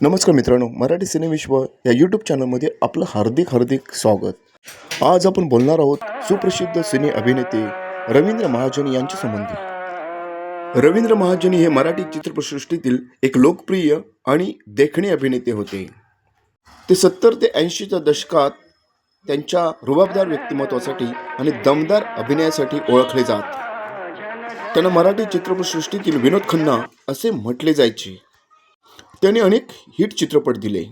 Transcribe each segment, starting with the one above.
नमस्कार मित्रांनो, मराठी सिनेविश्व या यूट्यूब चॅनलमध्ये आपलं हार्दिक स्वागत। आज आपण बोलणार आहोत सुप्रसिद्ध सिने अभिनेते रवींद्र महाजन यांच्या संबंधी। रवींद्र महाजन हे मराठी चित्रपटसृष्टीतील एक लोकप्रिय आणि देखणे अभिनेते होते। ते 70 ते 80च्या दशकात त्यांच्या रुबाबदार व्यक्तिमत्वासाठी आणि दमदार अभिनयासाठी ओळखले जात। त्यांना मराठी चित्रपटसृष्टीतील विनोद खन्ना असे म्हटले जायचे। त्यांनी अनेक हिट चित्रपट दिले।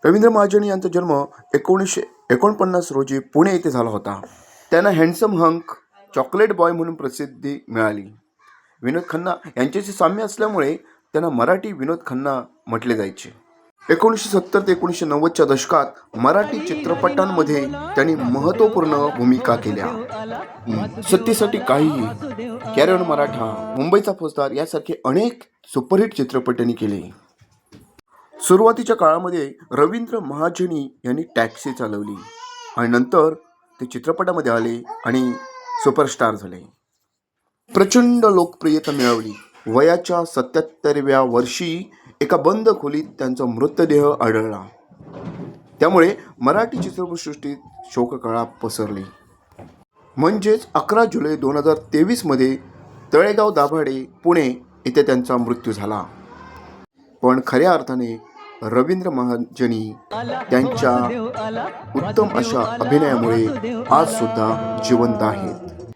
रवींद्र महाजन यांचा जन्म 1949 रोजी पुणे येथे झाला होता। त्यांना हँडसम हंक, चॉकलेट बॉय म्हणून प्रसिद्धी मिळाली। विनोद खन्ना यांच्याशी साम्य असल्यामुळे त्यांना मराठी विनोद खन्ना म्हटले जायचे। 1970 ते 1990च्या दशकात मराठी चित्रपटांमध्ये त्यांनी महत्त्वपूर्ण भूमिका केल्या। सत्तेसाठी काहीही, कॅरी ऑन मराठा, मुंबईचा फौजदार यासारखे अनेक सुपरहिट चित्रपट त्यांनी केले। सुरुवातीच्या काळामध्ये रवींद्र महाजनी यांनी टॅक्सी चालवली आणि नंतर ते चित्रपटामध्ये आले आणि सुपरस्टार झाले। प्रचंड लोकप्रियता मिळवली। वयाच्या 77व्या वर्षी एका बंद खोलीत त्यांचा मृतदेह आढळला। त्यामुळे मराठी चित्रपटसृष्टीत शोककळा पसरली। म्हणजेच 11 जुलै 2023 मध्ये तळेगाव दाभाडे पुणे येथे त्यांचा मृत्यू झाला। पण खऱ्या अर्थाने रवींद्र महाजनी त्यांच्या उत्तम अशा अभिनयामुळे आज सुद्धा जिवंत आहेत।